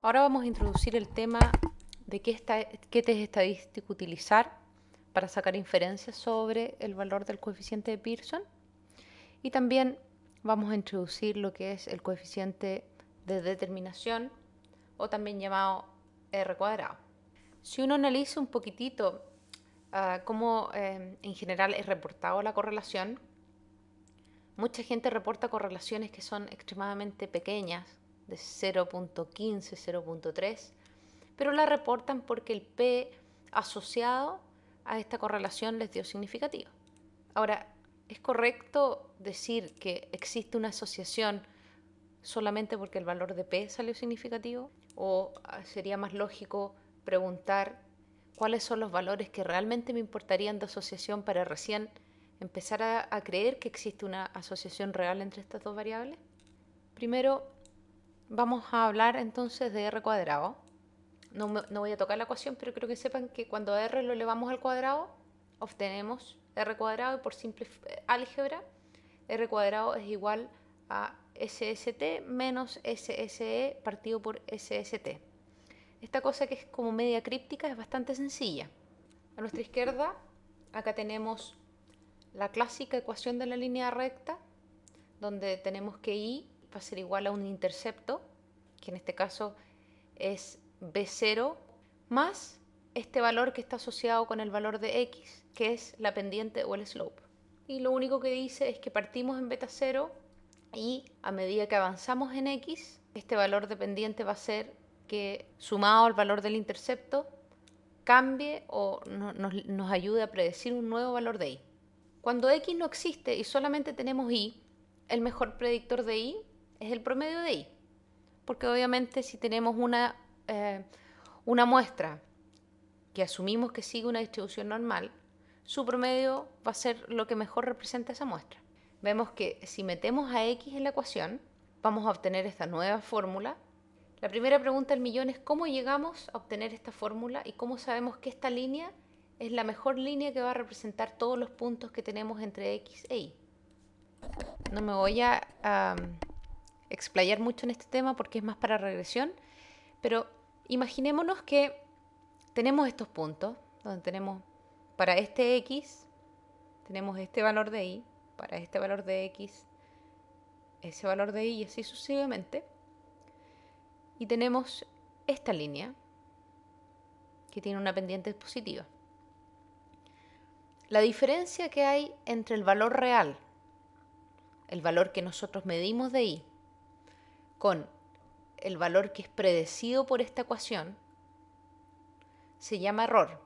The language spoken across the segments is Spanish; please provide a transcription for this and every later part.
Ahora vamos a introducir el tema de qué test estadístico utilizar para sacar inferencias sobre el valor del coeficiente de Pearson. Y también vamos a introducir lo que es el coeficiente de determinación, o también llamado R cuadrado. Si uno analiza un poquitito cómo en general es reportado la correlación, mucha gente reporta correlaciones que son extremadamente pequeñas, de 0.15, 0.3, pero la reportan porque el P asociado a esta correlación les dio significativo. Ahora, ¿es correcto decir que existe una asociación solamente porque el valor de P salió significativo? ¿O sería más lógico preguntar cuáles son los valores que realmente me importarían de asociación para recién empezar a creer que existe una asociación real entre estas dos variables? Primero, vamos a hablar entonces de R cuadrado. No voy a tocar la ecuación, pero creo que sepan que cuando R lo elevamos al cuadrado, obtenemos R cuadrado, y por simple álgebra, R cuadrado es igual a SST menos SSE partido por SST. Esta cosa que es como media críptica es bastante sencilla. A nuestra izquierda, acá tenemos la clásica ecuación de la línea recta, donde tenemos que I va a ser igual a un intercepto, que en este caso es B0, más este valor que está asociado con el valor de X, que es la pendiente o el slope. Y lo único que dice es que partimos en beta 0 y a medida que avanzamos en X, este valor de pendiente va a ser que sumado al valor del intercepto cambie o nos ayude a predecir un nuevo valor de Y. Cuando X no existe y solamente tenemos Y, el mejor predictor de Y es el promedio de Y. Porque obviamente si tenemos una muestra que asumimos que sigue una distribución normal, su promedio va a ser lo que mejor representa esa muestra. Vemos que si metemos a X en la ecuación, vamos a obtener esta nueva fórmula. La primera pregunta del millón es cómo llegamos a obtener esta fórmula y cómo sabemos que esta línea es la mejor línea que va a representar todos los puntos que tenemos entre X e Y. No me voy a explayar mucho en este tema porque es más para regresión, pero imaginémonos que tenemos estos puntos, donde tenemos para este X, tenemos este valor de Y, para este valor de X, ese valor de Y y así sucesivamente. Y tenemos esta línea que tiene una pendiente positiva. La diferencia que hay entre el valor real, el valor que nosotros medimos de Y, con el valor que es predecido por esta ecuación, se llama error.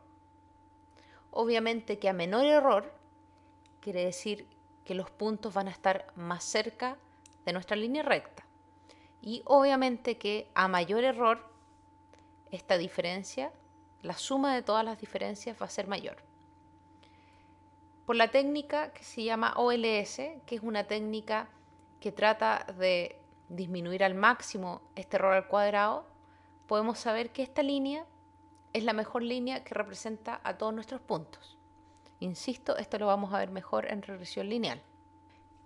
Obviamente que a menor error quiere decir que los puntos van a estar más cerca de nuestra línea recta. Y obviamente que a mayor error, esta diferencia, la suma de todas las diferencias va a ser mayor. Por la técnica que se llama OLS, que es una técnica que trata de disminuir al máximo este error al cuadrado, podemos saber que esta línea es la mejor línea que representa a todos nuestros puntos. Insisto, esto lo vamos a ver mejor en regresión lineal.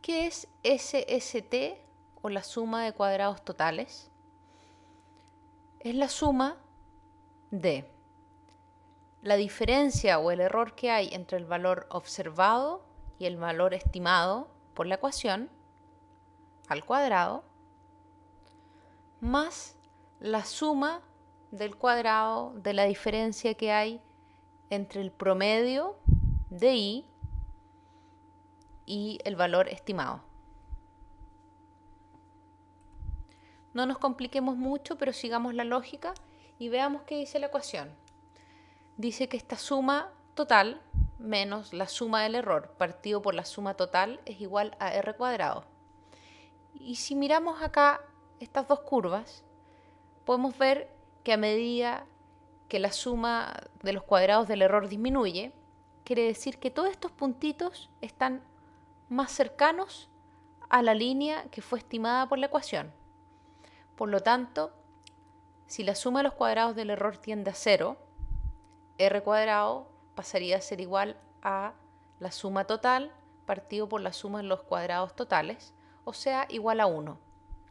¿Qué es SST o la suma de cuadrados totales? Es la suma de la diferencia o el error que hay entre el valor observado y el valor estimado por la ecuación al cuadrado, más la suma del cuadrado de la diferencia que hay entre el promedio de Y y el valor estimado. No nos compliquemos mucho, pero sigamos la lógica y veamos qué dice la ecuación. Dice que esta suma total menos la suma del error partido por la suma total es igual a R cuadrado. Y si miramos acá estas dos curvas, podemos ver que a medida que la suma de los cuadrados del error disminuye, quiere decir que todos estos puntitos están más cercanos a la línea que fue estimada por la ecuación. Por lo tanto, si la suma de los cuadrados del error tiende a 0, R cuadrado pasaría a ser igual a la suma total partido por la suma de los cuadrados totales, o sea, igual a 1,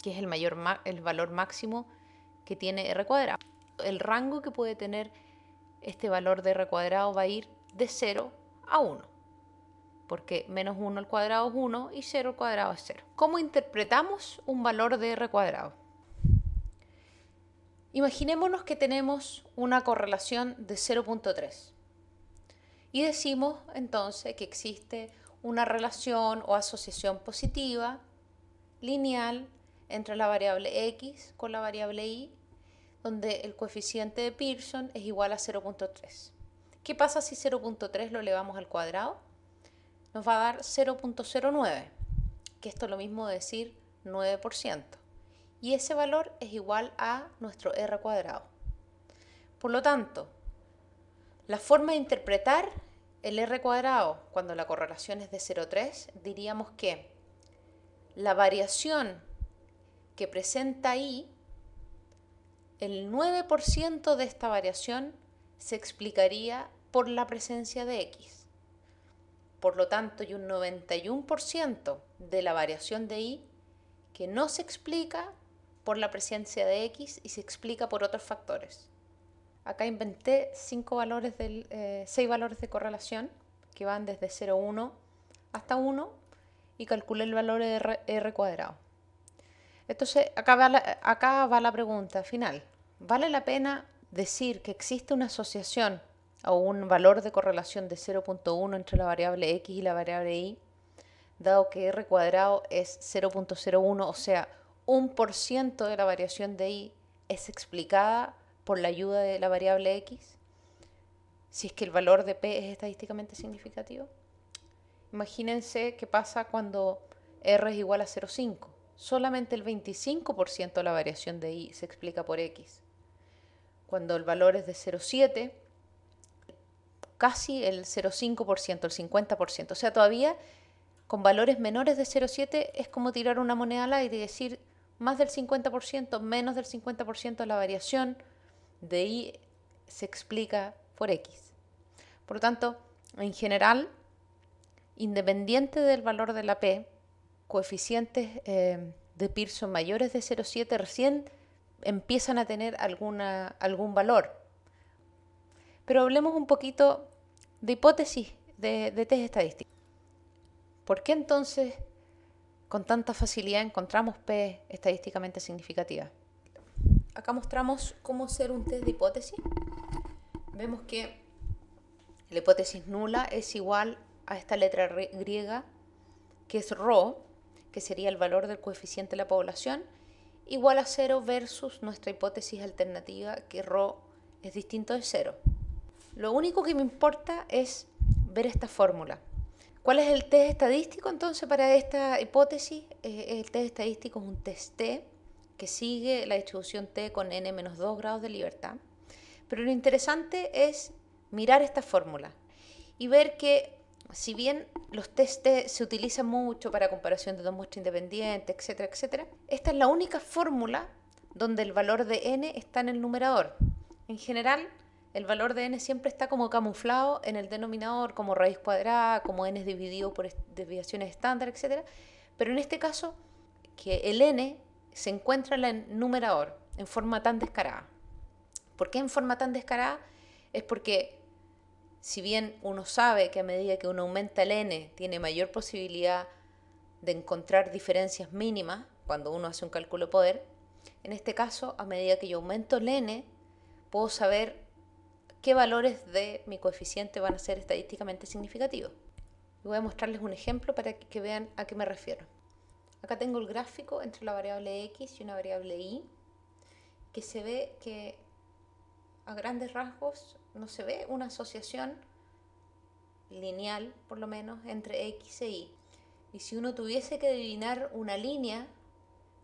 que es el valor máximo que tiene r cuadrado. El rango que puede tener este valor de r cuadrado va a ir de 0 a 1, porque menos 1 al cuadrado es 1 y 0 al cuadrado es 0. ¿Cómo interpretamos un valor de r cuadrado? Imaginémonos que tenemos una correlación de 0.3 y decimos entonces que existe una relación o asociación positiva lineal entre la variable x con la variable y, donde el coeficiente de Pearson es igual a 0.3. ¿Qué pasa si 0.3 lo elevamos al cuadrado? Nos va a dar 0.09, que esto es lo mismo de decir 9%. Y ese valor es igual a nuestro r cuadrado. Por lo tanto, la forma de interpretar el r cuadrado cuando la correlación es de 0,3, diríamos que la variación que presenta y, el 9% de esta variación se explicaría por la presencia de x. Por lo tanto, hay un 91% de la variación de y que no se explica por la presencia de x y se explica por otros factores. Acá inventé 6 valores de correlación que van desde 0,1 hasta 1 y calculé el valor de r cuadrado. Entonces, acá va la pregunta final. ¿Vale la pena decir que existe una asociación o un valor de correlación de 0.1 entre la variable x y la variable y, dado que r cuadrado es 0.01, o sea, 1% de la variación de y es explicada por la ayuda de la variable x, si es que el valor de p es estadísticamente significativo? Imagínense qué pasa cuando r es igual a 0,5. Solamente el 25% de la variación de y se explica por x. Cuando el valor es de 0,7, casi el 0,5%, el 50%. O sea, todavía con valores menores de 0,7 es como tirar una moneda al aire y decir más del 50%, menos del 50% de la variación de y se explica por x. Por lo tanto, en general, independiente del valor de la p, coeficientes de Pearson mayores de 0,7 recién empiezan a tener algún valor. Pero hablemos un poquito de hipótesis de test estadístico. ¿Por qué entonces con tanta facilidad encontramos p estadísticamente significativa? Acá mostramos cómo hacer un test de hipótesis. Vemos que la hipótesis nula es igual a esta letra griega, que es ρ, que sería el valor del coeficiente de la población, igual a 0 versus nuestra hipótesis alternativa, que ρ es distinto de 0. Lo único que me importa es ver esta fórmula. ¿Cuál es el test estadístico entonces para esta hipótesis? El test estadístico es un test T que sigue la distribución T con n-2 grados de libertad. Pero lo interesante es mirar esta fórmula y ver que, si bien los test T se utilizan mucho para comparación de dos muestras independientes, etcétera, etcétera, esta es la única fórmula donde el valor de n está en el numerador. En general, el valor de n siempre está como camuflado en el denominador, como raíz cuadrada, como n es dividido por desviaciones estándar, etcétera. Pero en este caso, que el n se encuentra en el numerador en forma tan descarada. ¿Por qué en forma tan descarada? Es porque, si bien uno sabe que a medida que uno aumenta el n, tiene mayor posibilidad de encontrar diferencias mínimas cuando uno hace un cálculo de poder, en este caso, a medida que yo aumento el n, puedo saber qué valores de mi coeficiente van a ser estadísticamente significativos. Voy a mostrarles un ejemplo para que vean a qué me refiero. Acá tengo el gráfico entre la variable x y una variable y, que se ve que a grandes rasgos no se ve una asociación lineal, por lo menos, entre x e y. Y si uno tuviese que adivinar una línea,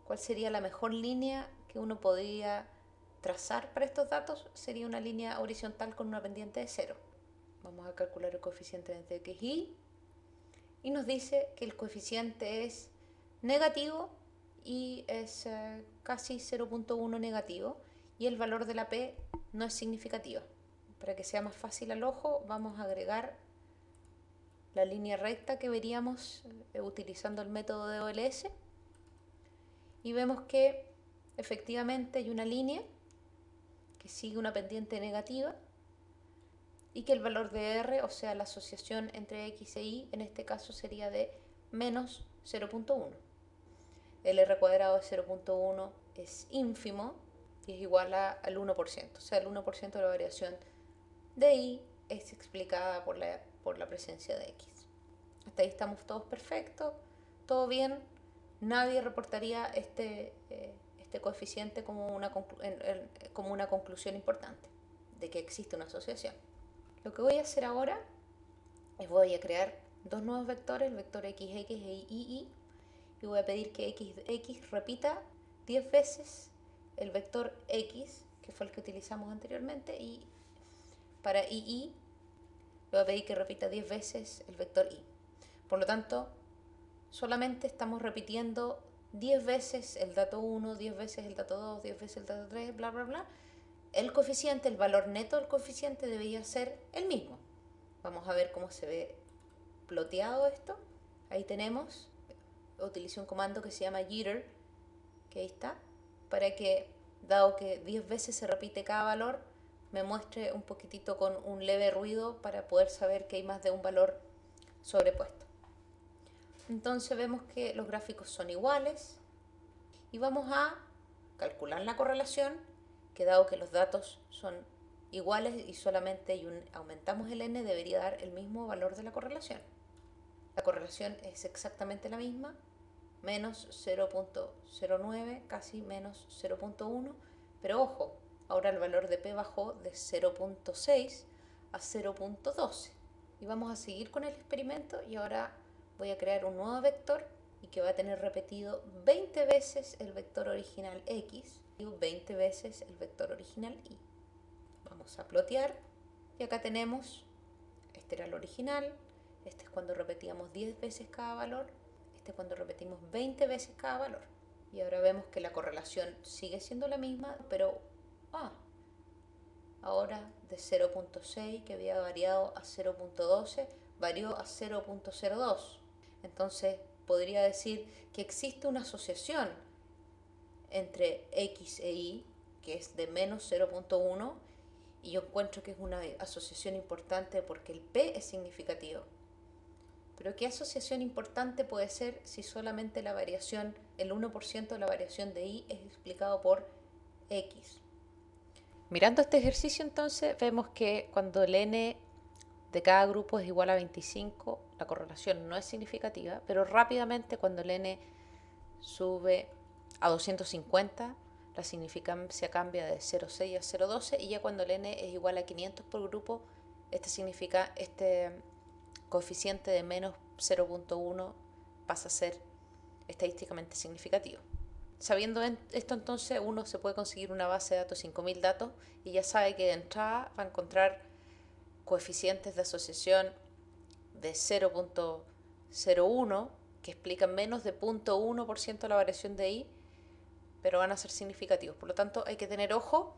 ¿cuál sería la mejor línea que uno podría trazar para estos datos? Sería una línea horizontal con una pendiente de 0. Vamos a calcular el coeficiente entre x y nos dice que el coeficiente es negativo y es casi 0.1 negativo, y el valor de la p no es significativa. Para que sea más fácil al ojo, vamos a agregar la línea recta que veríamos utilizando el método de OLS, y vemos que efectivamente hay una línea sigue una pendiente negativa y que el valor de R, o sea, la asociación entre X e Y, en este caso sería de menos 0.1. El R cuadrado de 0.1 es ínfimo y es igual al 1%. O sea, el 1% de la variación de Y es explicada por la presencia de X. Hasta ahí estamos todos perfectos, todo bien. Nadie reportaría este coeficiente como una conclusión importante de que existe una asociación. Lo que voy a hacer ahora es voy a crear dos nuevos vectores, el vector XX e YY, y voy a pedir que XX repita 10 veces el vector X, que fue el que utilizamos anteriormente, y para YY le voy a pedir que repita 10 veces el vector Y. Por lo tanto, solamente estamos repitiendo 10 veces el dato 1, 10 veces el dato 2, 10 veces el dato 3, bla, bla, bla. El coeficiente, el valor neto del coeficiente debería ser el mismo. Vamos a ver cómo se ve ploteado esto. Ahí tenemos, utilicé un comando que se llama jitter, que ahí está, para que, dado que 10 veces se repite cada valor, me muestre un poquitito con un leve ruido para poder saber que hay más de un valor sobrepuesto. Entonces vemos que los gráficos son iguales y vamos a calcular la correlación, que dado que los datos son iguales y solamente aumentamos el n, debería dar el mismo valor de la correlación. La correlación es exactamente la misma, menos 0.09, casi menos 0.1, pero ojo, ahora el valor de P bajó de 0.6 a 0.12. Y vamos a seguir con el experimento y ahora voy a crear un nuevo vector y que va a tener repetido 20 veces el vector original X y 20 veces el vector original Y. Vamos a plotear y acá tenemos, este era el original, este es cuando repetíamos 10 veces cada valor, este es cuando repetimos 20 veces cada valor. Y ahora vemos que la correlación sigue siendo la misma, pero ahora de 0.6, que había variado a 0.12, varió a 0.02. Entonces podría decir que existe una asociación entre X e Y, que es de menos 0.1, y yo encuentro que es una asociación importante porque el P es significativo. Pero ¿qué asociación importante puede ser si solamente la variación, el 1% de la variación de Y es explicado por X? Mirando este ejercicio entonces vemos que cuando el n de cada grupo es igual a 25, la correlación no es significativa, pero rápidamente cuando el n sube a 250, la significancia cambia de 0,6 a 0,12 y ya cuando el n es igual a 500 por grupo, este coeficiente de menos 0.1 pasa a ser estadísticamente significativo. Sabiendo esto, entonces uno se puede conseguir una base de datos, 5000 datos, y ya sabe que de entrada va a encontrar coeficientes de asociación de 0.01 que explican menos de 0.1% de la variación de Y, pero van a ser significativos. Por lo tanto, hay que tener ojo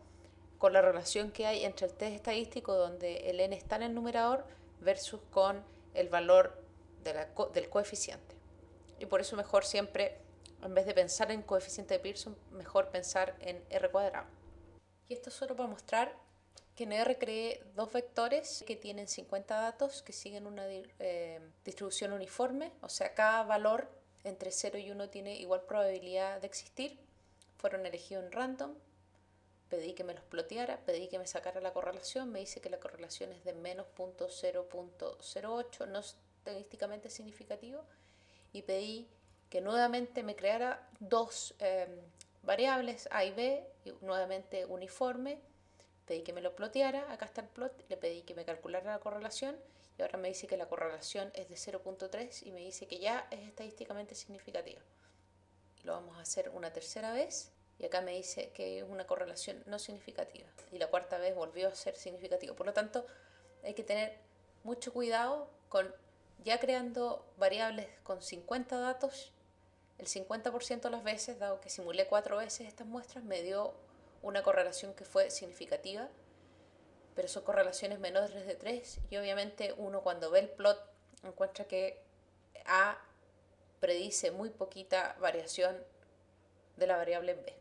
con la relación que hay entre el test estadístico, donde el n está en el numerador, versus con el valor del coeficiente. Y por eso mejor siempre, en vez de pensar en coeficiente de Pearson, mejor pensar en R cuadrado. Y esto solo para mostrar que en R creé dos vectores que tienen 50 datos que siguen una distribución uniforme, o sea, cada valor entre 0 y 1 tiene igual probabilidad de existir. Fueron elegidos en random, pedí que me los ploteara, pedí que me sacara la correlación, me dice que la correlación es de menos 0.08, no es estadísticamente significativo, y pedí que nuevamente me creara dos variables A y B, y nuevamente uniforme, pedí que me lo ploteara, acá está el plot, le pedí que me calculara la correlación y ahora me dice que la correlación es de 0.3 y me dice que ya es estadísticamente significativa. Y lo vamos a hacer una tercera vez y acá me dice que es una correlación no significativa y la cuarta vez volvió a ser significativo. Por lo tanto, hay que tener mucho cuidado con ya creando variables con 50 datos. El 50% de las veces, dado que simulé 4 veces estas muestras, me dio una correlación que fue significativa, pero son correlaciones menores de 3 y obviamente uno cuando ve el plot encuentra que A predice muy poquita variación de la variable en B.